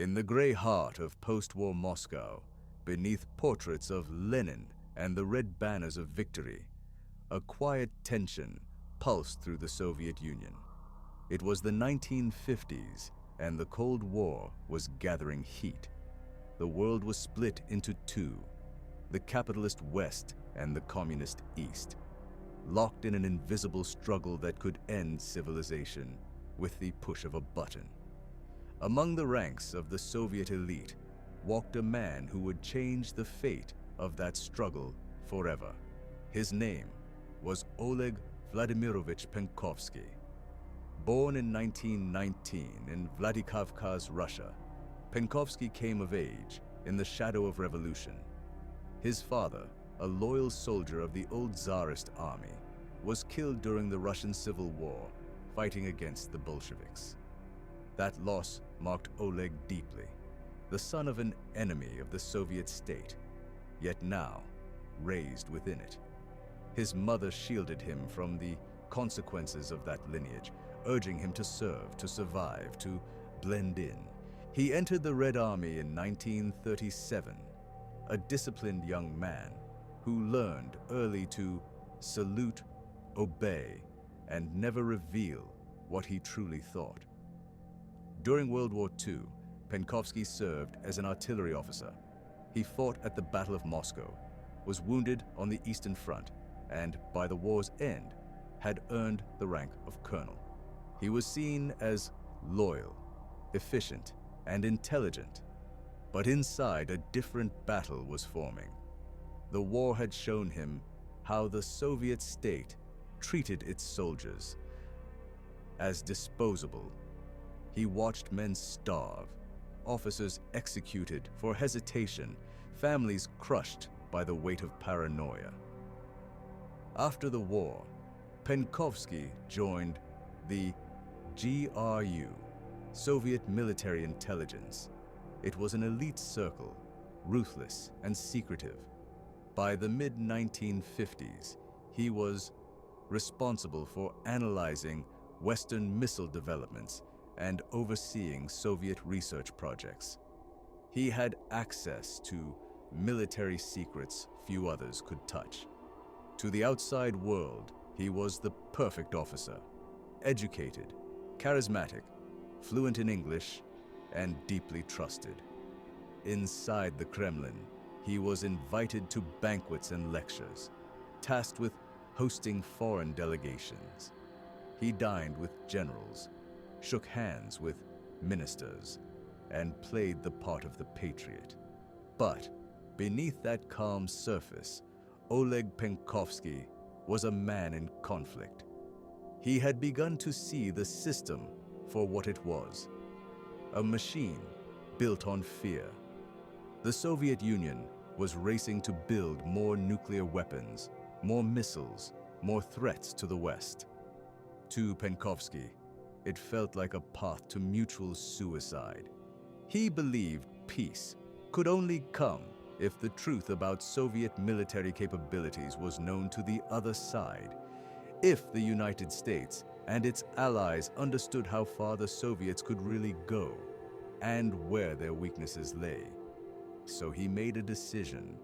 In the gray heart of post-war Moscow, beneath portraits of Lenin and the red banners of victory, a quiet tension pulsed through the Soviet Union. It was the 1950s, and the Cold War was gathering heat. The world was split into two, the capitalist West and the communist East, locked in an invisible struggle that could end civilization with the push of a button. Among the ranks of the Soviet elite walked a man who would change the fate of that struggle forever. His name was Oleg Vladimirovich Penkovsky. Born in 1919 in Vladikavkaz, Russia, Penkovsky came of age in the shadow of revolution. His father, a loyal soldier of the old Tsarist army, was killed during the Russian Civil War, fighting against the Bolsheviks. That loss marked Oleg deeply, the son of an enemy of the Soviet state, yet now raised within it. His mother shielded him from the consequences of that lineage, urging him to serve, to survive, to blend in. He entered the Red Army in 1937, a disciplined young man who learned early to salute, obey, and never reveal what he truly thought. During World War II, Penkovsky served as an artillery officer. He fought at the Battle of Moscow, was wounded on the Eastern Front, and by the war's end, had earned the rank of colonel. He was seen as loyal, efficient, and intelligent, but inside a different battle was forming. The war had shown him how the Soviet state treated its soldiers as disposable. He watched men starve, officers executed for hesitation, families crushed by the weight of paranoia. After the war, Penkovsky joined the GRU, Soviet Military Intelligence. It was an elite circle, ruthless and secretive. By the mid-1950s, he was responsible for analyzing Western missile developments and overseeing Soviet research projects. He had access to military secrets few others could touch. To the outside world, he was the perfect officer, educated, charismatic, fluent in English, and deeply trusted. Inside the Kremlin, he was invited to banquets and lectures, tasked with hosting foreign delegations. He dined with generals, shook hands with ministers, and played the part of the patriot. But beneath that calm surface, Oleg Penkovsky was a man in conflict. He had begun to see the system for what it was, a machine built on fear. The Soviet Union was racing to build more nuclear weapons, more missiles, more threats to the West. To Penkovsky, it felt like a path to mutual suicide. He believed peace could only come if the truth about Soviet military capabilities was known to the other side, if the United States and its allies understood how far the Soviets could really go and where their weaknesses lay. So he made a decision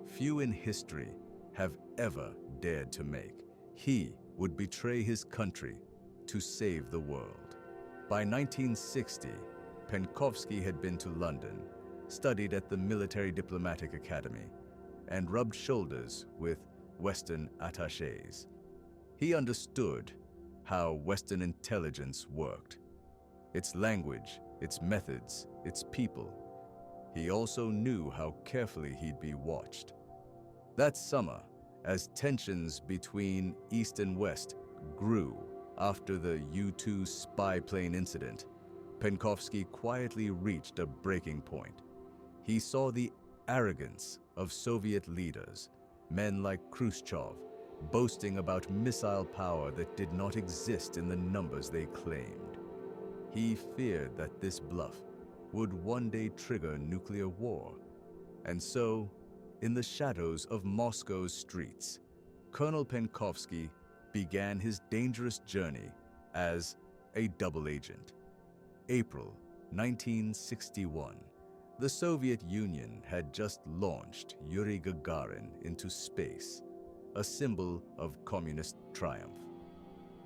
few in history have ever dared to make. He would betray his country to save the world. By 1960, Penkovsky had been to London, studied at the Military Diplomatic Academy, and rubbed shoulders with Western attachés. He understood how Western intelligence worked, its language, its methods, its people. He also knew how carefully he'd be watched. That summer, as tensions between East and West grew after the U-2 spy plane incident, Penkovsky quietly reached a breaking point. He saw the arrogance of Soviet leaders, men like Khrushchev, boasting about missile power that did not exist in the numbers they claimed. He feared that this bluff would one day trigger nuclear war. And so, in the shadows of Moscow's streets, Colonel Penkovsky began his dangerous journey as a double agent. April 1961. The Soviet Union had just launched Yuri Gagarin into space, a symbol of communist triumph.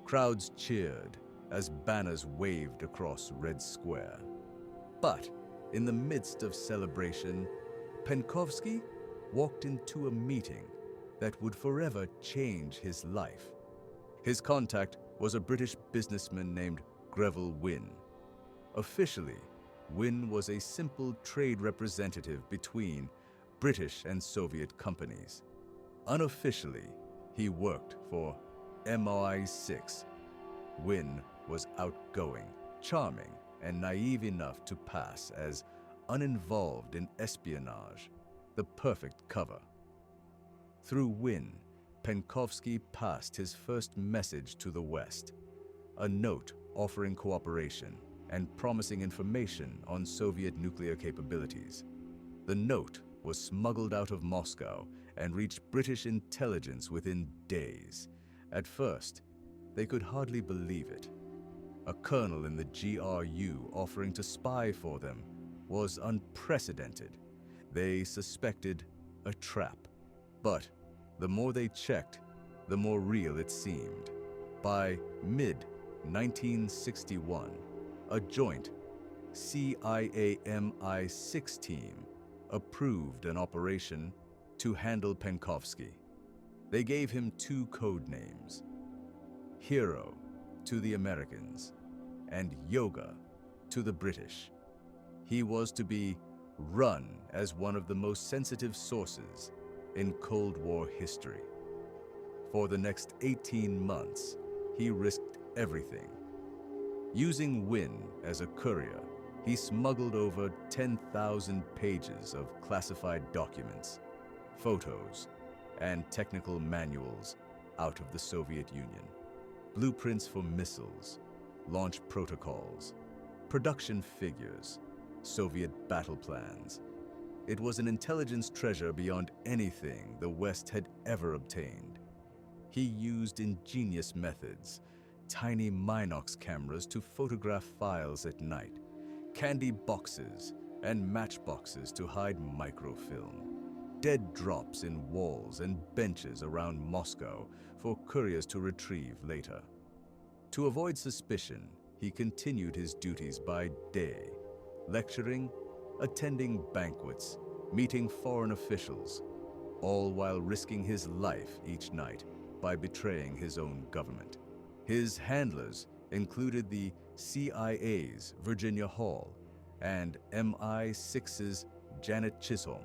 Crowds cheered as banners waved across Red Square. But in the midst of celebration, Penkovsky walked into a meeting that would forever change his life. His contact was a British businessman named Greville Wynne. Officially, Wynne was a simple trade representative between British and Soviet companies. Unofficially, he worked for MI6. Wynne was outgoing, charming, and naive enough to pass as uninvolved in espionage, the perfect cover. Through Wynne, Penkovsky passed his first message to the West, a note offering cooperation and promising information on Soviet nuclear capabilities. The note was smuggled out of Moscow and reached British intelligence within days. At first, they could hardly believe it. A colonel in the GRU offering to spy for them was unprecedented. They suspected a trap. But the more they checked, the more real it seemed. By mid-1961, a joint CIA-MI6 team approved an operation to handle Penkovsky. They gave him two code names: Hero to the Americans and Yoga to the British. He was to be run as one of the most sensitive sources in Cold War history. For the next 18 months, he risked everything. Using Wynne as a courier, he smuggled over 10,000 pages of classified documents, photos, and technical manuals out of the Soviet Union. Blueprints for missiles, launch protocols, production figures, Soviet battle plans. It was an intelligence treasure beyond anything the West had ever obtained. He used ingenious methods, tiny Minox cameras to photograph files at night, candy boxes and matchboxes to hide microfilm, dead drops in walls and benches around Moscow for couriers to retrieve later. To avoid suspicion, he continued his duties by day, lecturing, attending banquets, meeting foreign officials, all while risking his life each night by betraying his own government. His handlers included the CIA's Virginia Hall and MI6's Janet Chisholm,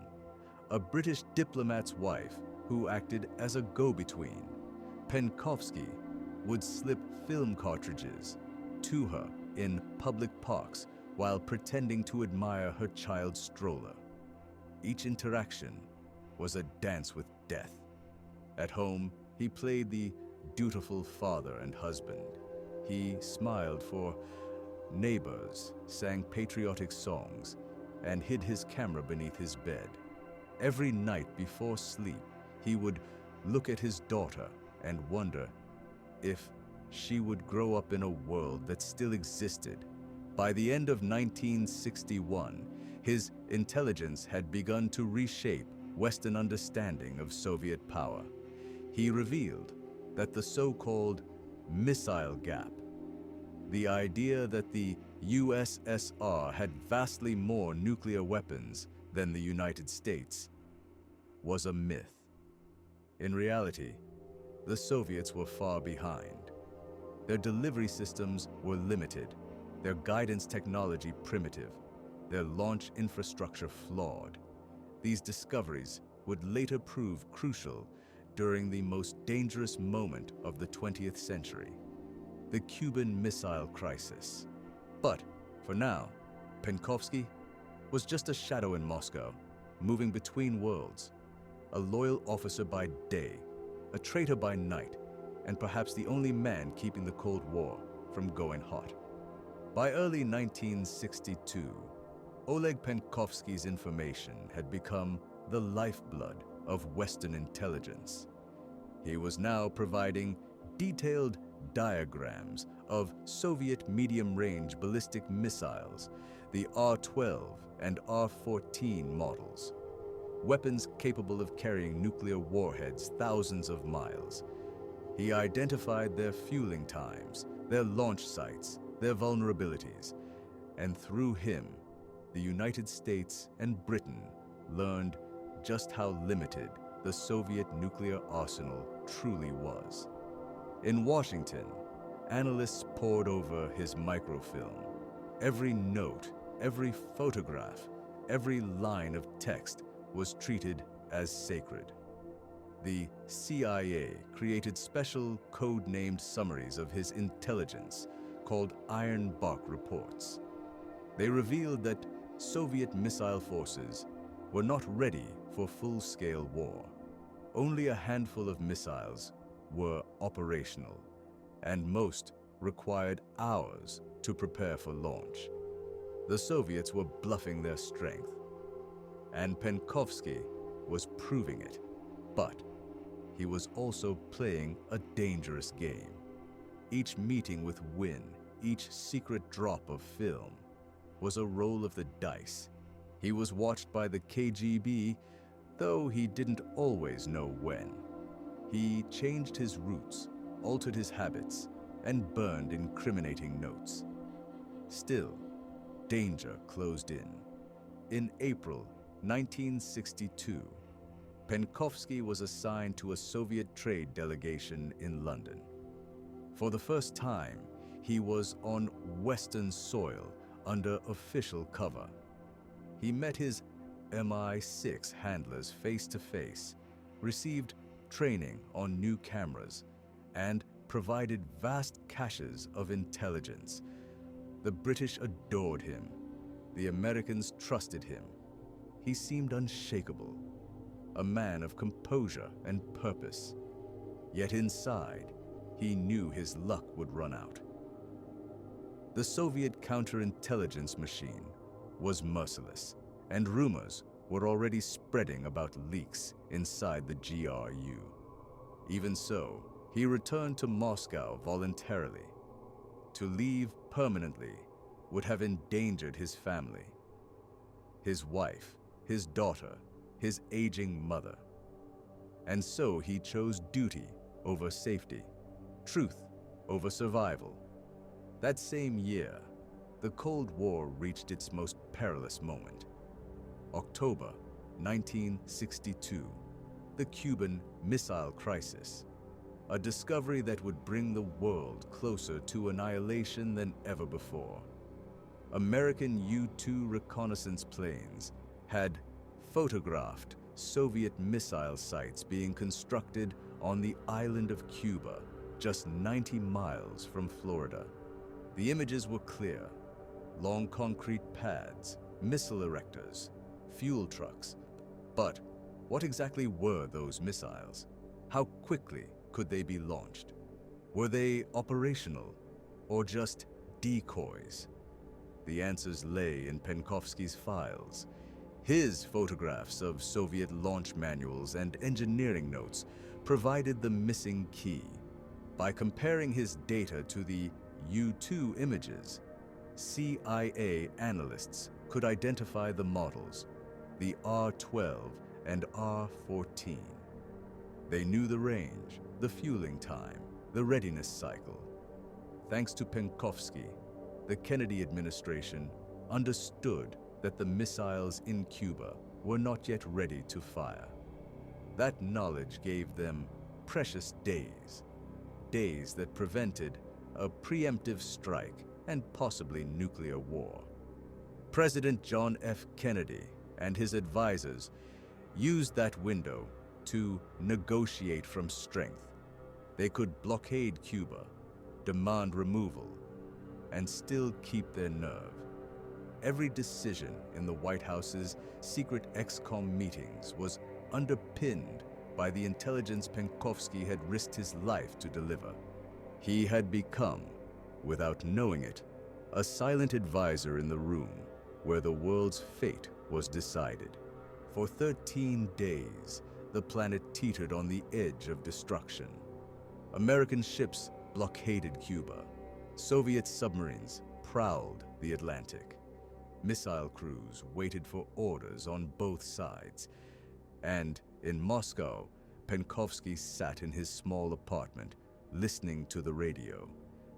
a British diplomat's wife who acted as a go-between. Penkovsky would slip film cartridges to her in public parks while pretending to admire her child's stroller. Each interaction was a dance with death. At home, he played the dutiful father and husband. He smiled for neighbors, sang patriotic songs, and hid his camera beneath his bed. Every night before sleep, he would look at his daughter and wonder if she would grow up in a world that still existed. By the end of 1961, his intelligence had begun to reshape Western understanding of Soviet power. He revealed that the so-called missile gap, the idea that the USSR had vastly more nuclear weapons than the United States, was a myth. In reality, the Soviets were far behind. Their delivery systems were limited, their guidance technology primitive, their launch infrastructure flawed. These discoveries would later prove crucial during the most dangerous moment of the 20th century, the Cuban Missile Crisis. But for now, Penkovsky was just a shadow in Moscow, moving between worlds, a loyal officer by day, a traitor by night, and perhaps the only man keeping the Cold War from going hot. By early 1962, Oleg Penkovsky's information had become the lifeblood of Western intelligence. He was now providing detailed diagrams of Soviet medium-range ballistic missiles, the R-12 and R-14 models, weapons capable of carrying nuclear warheads thousands of miles. He identified their fueling times, their launch sites, their vulnerabilities, and through him, the United States and Britain learned just how limited the Soviet nuclear arsenal truly was. In Washington, analysts pored over his microfilm. Every note, every photograph, every line of text was treated as sacred. The CIA created special code-named summaries of his intelligence called Iron Bark reports. They revealed that Soviet missile forces were not ready for full-scale war. Only a handful of missiles were operational, and most required hours to prepare for launch. The Soviets were bluffing their strength, and Penkovsky was proving it. But he was also playing a dangerous game. Each meeting with Wynne, each secret drop of film, was a roll of the dice. He was watched by the KGB, though he didn't always know when. He changed his routes, altered his habits, and burned incriminating notes. Still, danger closed in. In April 1962, Penkovsky was assigned to a Soviet trade delegation in London. For the first time, he was on Western soil under official cover. He met his MI6 handlers face-to-face, received training on new cameras, and provided vast caches of intelligence. The British adored him. The Americans trusted him. He seemed unshakable, a man of composure and purpose. Yet inside, he knew his luck would run out. The Soviet counterintelligence machine was merciless, and rumors were already spreading about leaks inside the GRU. Even so, he returned to Moscow voluntarily. To leave permanently would have endangered his family, his wife, his daughter, his aging mother. And so he chose duty over safety, truth over survival. That same year, the Cold War reached its most perilous moment. October 1962, the Cuban Missile Crisis, a discovery that would bring the world closer to annihilation than ever before. American U-2 reconnaissance planes had photographed Soviet missile sites being constructed on the island of Cuba, just 90 miles from Florida. The images were clear: long concrete pads, missile erectors, fuel trucks. But what exactly were those missiles? How quickly could they be launched? Were they operational or just decoys? The answers lay in Penkovsky's files. His photographs of Soviet launch manuals and engineering notes provided the missing key. By comparing his data to the U-2 images, CIA analysts could identify the models, the R-12 and R-14. They knew the range, the fueling time, the readiness cycle. Thanks to Penkovsky, the Kennedy administration understood that the missiles in Cuba were not yet ready to fire. That knowledge gave them precious days, days that prevented a preemptive strike and possibly nuclear war. President John F. Kennedy and his advisors used that window to negotiate from strength. They could blockade Cuba, demand removal, and still keep their nerve. Every decision in the White House's secret ExComm meetings was underpinned by the intelligence Penkovsky had risked his life to deliver. He had become, without knowing it, a silent advisor in the room where the world's fate was decided. For 13 days, the planet teetered on the edge of destruction. American ships blockaded Cuba. Soviet submarines prowled the Atlantic. Missile crews waited for orders on both sides. And in Moscow, Penkovsky sat in his small apartment, listening to the radio,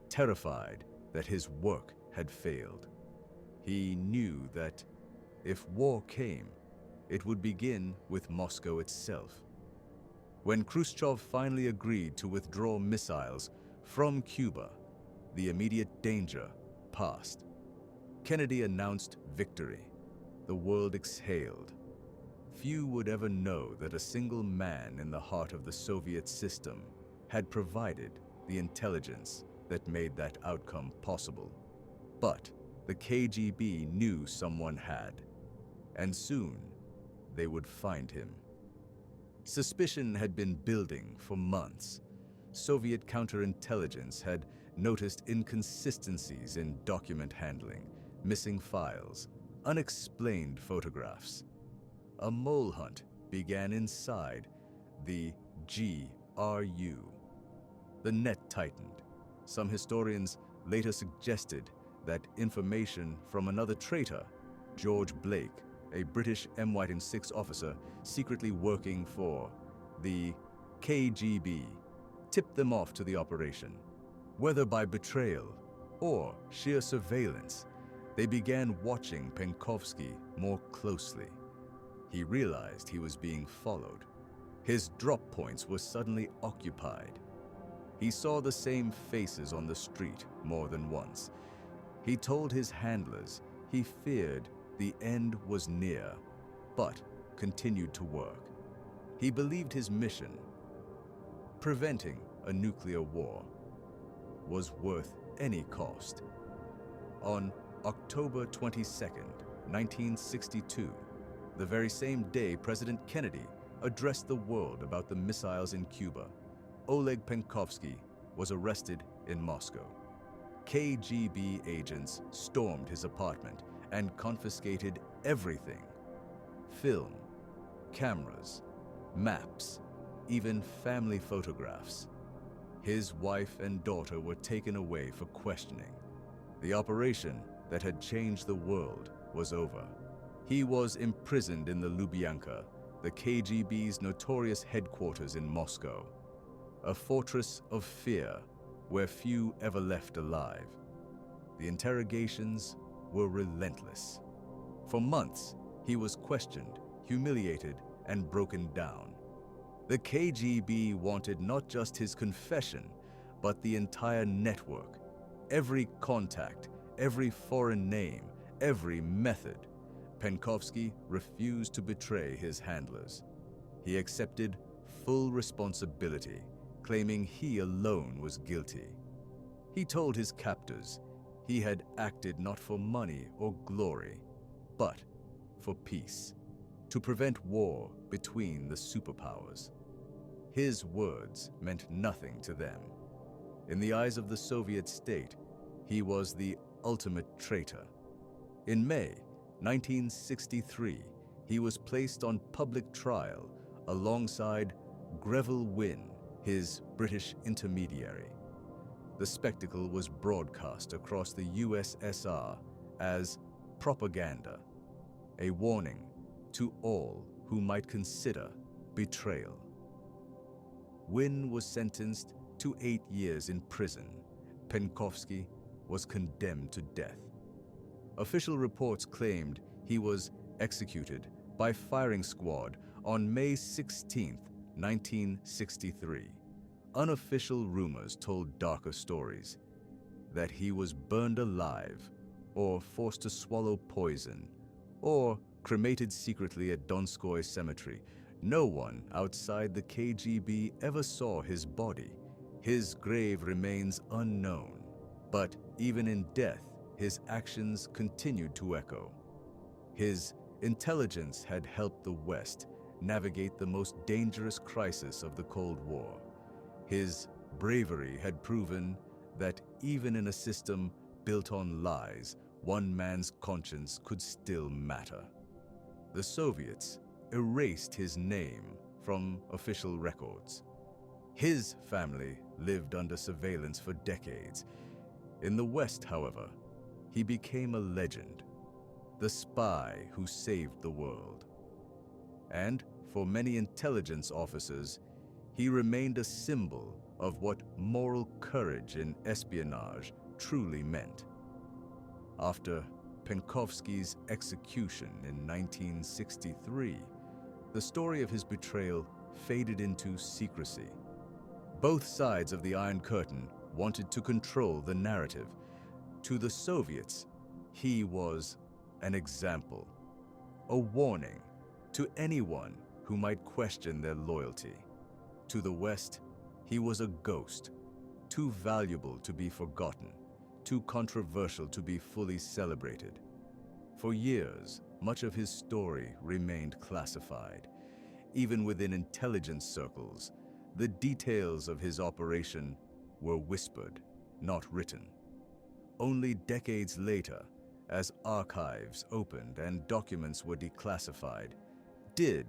terrified that his work had failed. He knew that if war came, it would begin with Moscow itself. When Khrushchev finally agreed to withdraw missiles from Cuba, the immediate danger passed. Kennedy announced victory. The world exhaled. Few would ever know that a single man in the heart of the Soviet system had provided the intelligence that made that outcome possible. But the KGB knew someone had, and soon they would find him. Suspicion had been building for months. Soviet counterintelligence had noticed inconsistencies in document handling, missing files, unexplained photographs. A mole hunt began inside the GRU. The net tightened. Some historians later suggested that information from another traitor, George Blake, a British MI6 officer secretly working for the KGB, tipped them off to the operation. Whether by betrayal or sheer surveillance, they began watching Penkovsky more closely. He realized he was being followed. His drop points were suddenly occupied. He saw the same faces on the street more than once. He told his handlers he feared the end was near, but continued to work. He believed his mission, preventing a nuclear war, was worth any cost. On October 22nd, 1962, the very same day President Kennedy addressed the world about the missiles in Cuba, Oleg Penkovsky was arrested in Moscow. KGB agents stormed his apartment and confiscated everything: film, cameras, maps, even family photographs. His wife and daughter were taken away for questioning. The operation that had changed the world was over. He was imprisoned in the Lubyanka, the KGB's notorious headquarters in Moscow, a fortress of fear where few ever left alive. The interrogations were relentless. For months, he was questioned, humiliated, and broken down. The KGB wanted not just his confession, but the entire network, every contact, every foreign name, every method. Penkovsky refused to betray his handlers. He accepted full responsibility, claiming he alone was guilty. He told his captors he had acted not for money or glory, but for peace, to prevent war between the superpowers. His words meant nothing to them. In the eyes of the Soviet state, he was the ultimate traitor. In May 1963, he was placed on public trial alongside Greville Wynne, his British intermediary. The spectacle was broadcast across the USSR as propaganda, a warning to all who might consider betrayal. Wynne was sentenced to 8 years in prison. Penkovsky was condemned to death. Official reports claimed he was executed by firing squad on May 16, 1963. Unofficial rumors told darker stories, that he was burned alive, or forced to swallow poison, or cremated secretly at Donskoy Cemetery. No one outside the KGB ever saw his body. His grave remains unknown, but even in death, his actions continued to echo. His intelligence had helped the West navigate the most dangerous crisis of the Cold War. His bravery had proven that even in a system built on lies, one man's conscience could still matter. The Soviets erased his name from official records. His family lived under surveillance for decades. In the West, however, he became a legend, the spy who saved the world. And for many intelligence officers, he remained a symbol of what moral courage in espionage truly meant. After Penkovsky's execution in 1963, the story of his betrayal faded into secrecy. Both sides of the Iron Curtain wanted to control the narrative. To the Soviets, he was an example, a warning to anyone who might question their loyalty. To the West, he was a ghost, too valuable to be forgotten, too controversial to be fully celebrated. For years, much of his story remained classified. Even within intelligence circles, the details of his operation were whispered, not written. Only decades later, as archives opened and documents were declassified, did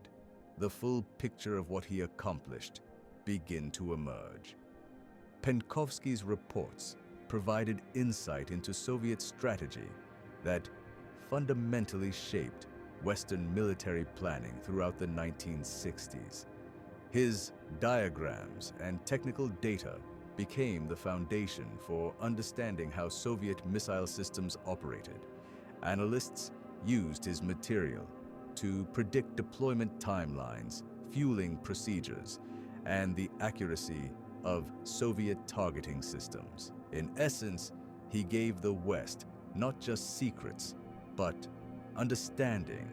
the full picture of what he accomplished begin to emerge. Penkovsky's reports provided insight into Soviet strategy that fundamentally shaped Western military planning throughout the 1960s. His diagrams and technical data became the foundation for understanding how Soviet missile systems operated. Analysts used his material to predict deployment timelines, fueling procedures, and the accuracy of Soviet targeting systems. In essence, he gave the West not just secrets, but understanding,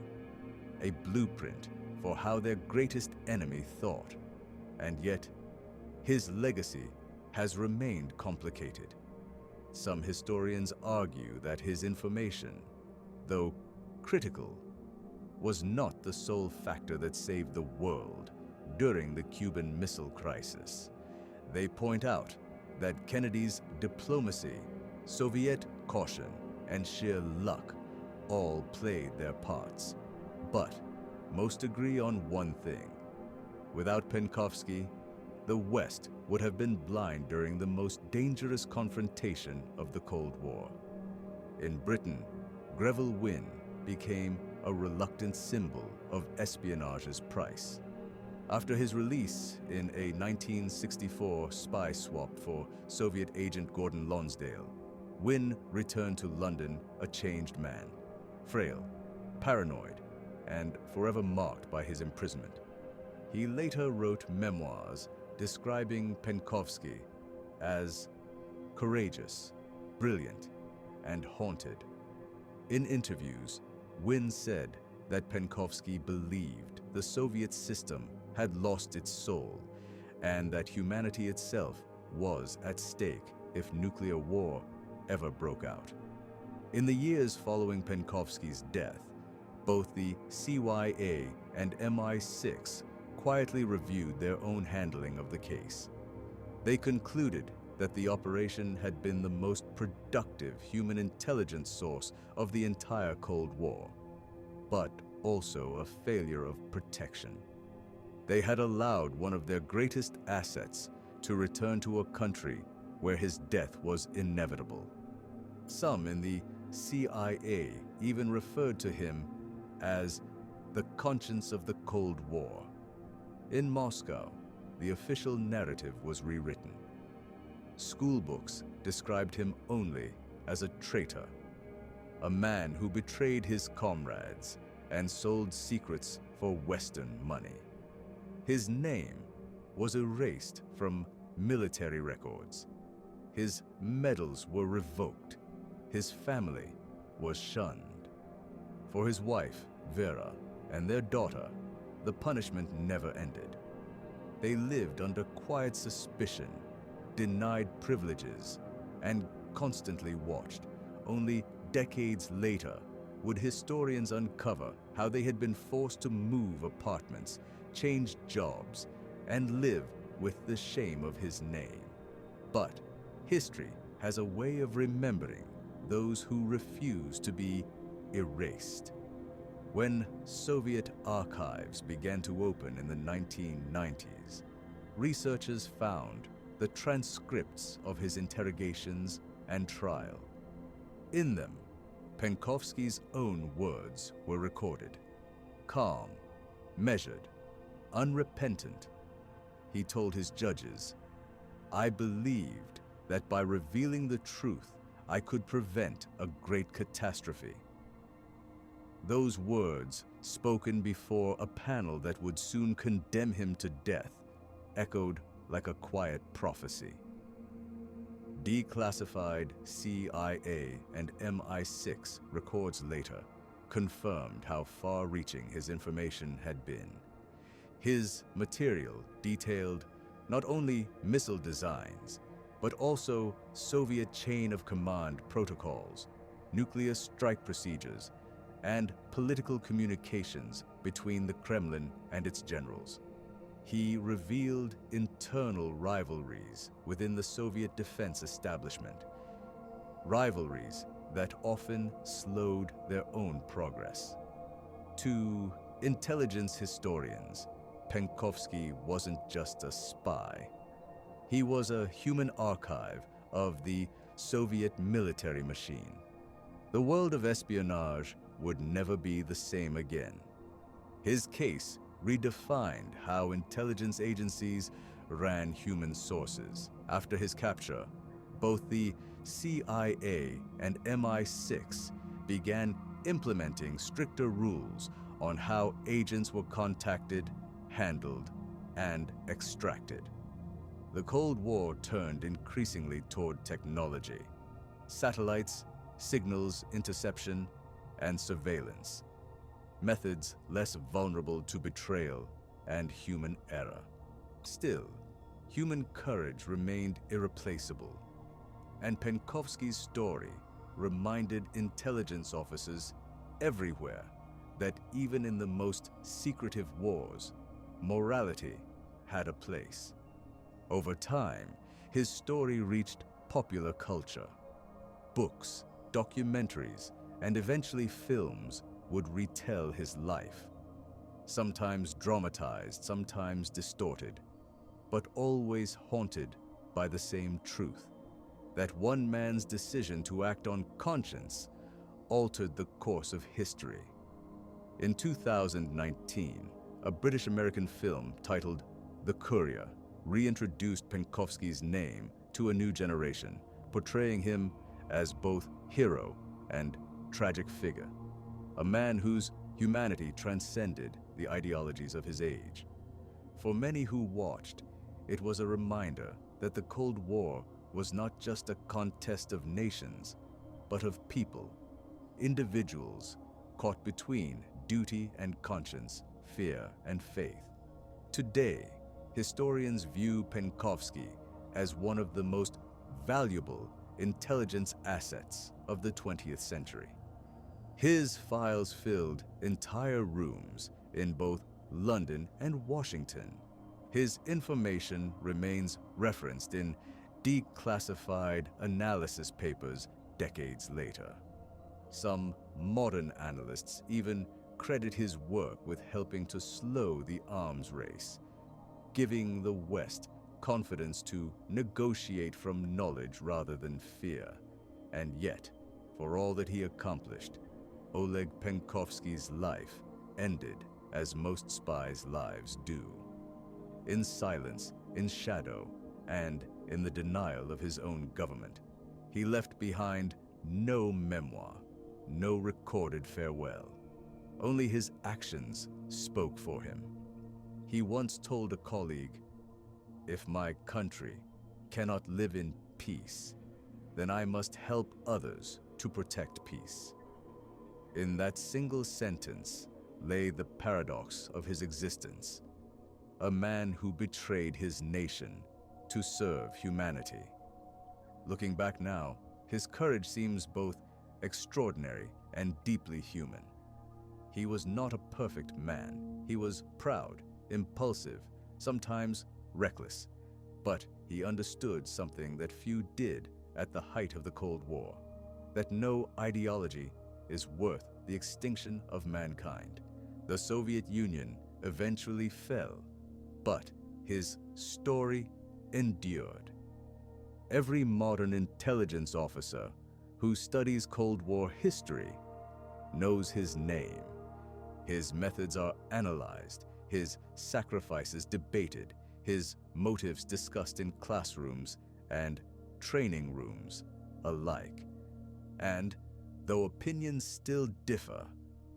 a blueprint for how their greatest enemy thought. And yet, his legacy has remained complicated. Some historians argue that his information, though critical, was not the sole factor that saved the world during the Cuban Missile Crisis. They point out that Kennedy's diplomacy, Soviet caution, and sheer luck all played their parts. But most agree on one thing. Without Penkovsky, the West would have been blind during the most dangerous confrontation of the Cold War. In Britain, Greville Wynne became a reluctant symbol of espionage's price. After his release in a 1964 spy swap for Soviet agent Gordon Lonsdale, Wynne returned to London a changed man, frail, paranoid, and forever marked by his imprisonment. He later wrote memoirs describing Penkovsky as courageous, brilliant, and haunted. In interviews, Wynne said that Penkovsky believed the Soviet system had lost its soul and that humanity itself was at stake if nuclear war ever broke out. In the years following Penkovsky's death, both the CIA and MI6 quietly reviewed their own handling of the case. They concluded that the operation had been the most productive human intelligence source of the entire Cold War, but also a failure of protection. They had allowed one of their greatest assets to return to a country where his death was inevitable. Some in the CIA even referred to him as the conscience of the Cold War. In Moscow, the official narrative was rewritten. School books described him only as a traitor, a man who betrayed his comrades and sold secrets for Western money. His name was erased from military records. His medals were revoked. His family was shunned. For his wife, Vera, and their daughter, the punishment never ended. They lived under quiet suspicion, denied privileges, and constantly watched. Only decades later would historians uncover how they had been forced to move apartments, change jobs, and live with the shame of his name. But history has a way of remembering those who refuse to be erased. When Soviet archives began to open in the 1990s, researchers found the transcripts of his interrogations and trial. In them, Penkovsky's own words were recorded. Calm, measured, unrepentant, he told his judges, "I believed that by revealing the truth, I could prevent a great catastrophe." Those words, spoken before a panel that would soon condemn him to death, echoed like a quiet prophecy. Declassified CIA and MI6 records later confirmed how far-reaching his information had been. His material detailed not only missile designs, but also Soviet chain of command protocols, nuclear strike procedures, and political communications between the Kremlin and its generals. He revealed internal rivalries within the Soviet defense establishment, rivalries that often slowed their own progress. To intelligence historians, Penkovsky wasn't just a spy. He was a human archive of the Soviet military machine. The world of espionage would never be the same again. His case redefined how intelligence agencies ran human sources. After his capture, both the CIA and MI6 began implementing stricter rules on how agents were contacted, handled, and extracted. The Cold War turned increasingly toward technology, satellites, signals interception, and surveillance, methods less vulnerable to betrayal and human error. Still, human courage remained irreplaceable, and Penkovsky's story reminded intelligence officers everywhere that even in the most secretive wars, morality had a place. Over time, his story reached popular culture. Books, documentaries, and eventually films would retell his life, sometimes dramatized, sometimes distorted, but always haunted by the same truth, that one man's decision to act on conscience altered the course of history. In 2019, a British-American film titled The Courier reintroduced Penkovsky's name to a new generation, portraying him as both hero and tragic figure, a man whose humanity transcended the ideologies of his age. For many who watched, it was a reminder that the Cold War was not just a contest of nations, but of people, individuals caught between duty and conscience, fear and faith. Today, historians view Penkovsky as one of the most valuable intelligence assets of the 20th century. His files filled entire rooms in both London and Washington. His information remains referenced in declassified analysis papers decades later. Some modern analysts even credit his work with helping to slow the arms race, giving the West confidence to negotiate from knowledge rather than fear. And yet, for all that he accomplished, Oleg Penkovsky's life ended as most spies' lives do. In silence, in shadow, and in the denial of his own government. He left behind no memoir, no recorded farewell. Only his actions spoke for him. He once told a colleague, "If my country cannot live in peace, then I must help others to protect peace." In that single sentence lay the paradox of his existence, a man who betrayed his nation to serve humanity. Looking back now, his courage seems both extraordinary and deeply human. He was not a perfect man. He was proud, impulsive, sometimes reckless, but he understood something that few did at the height of the Cold War, that no ideology is worth the extinction of mankind. The Soviet Union eventually fell, but his story endured. Every modern intelligence officer who studies Cold War history knows his name. His methods are analyzed, his sacrifices debated, his motives discussed in classrooms and training rooms alike. And though opinions still differ,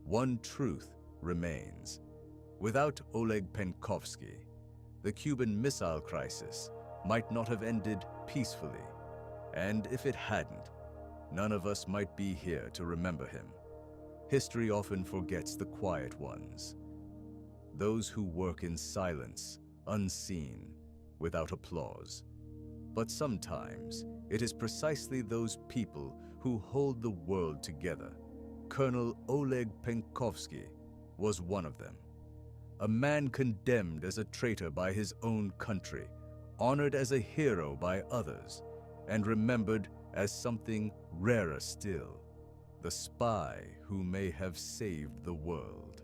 one truth remains. Without Oleg Penkovsky, the Cuban Missile Crisis might not have ended peacefully, and if it hadn't, none of us might be here to remember him. History often forgets the quiet ones, those who work in silence, unseen, without applause. But sometimes it is precisely those people who hold the world together. Colonel Oleg Penkovsky was one of them. A man condemned as a traitor by his own country, honored as a hero by others, and remembered as something rarer still, the spy who may have saved the world.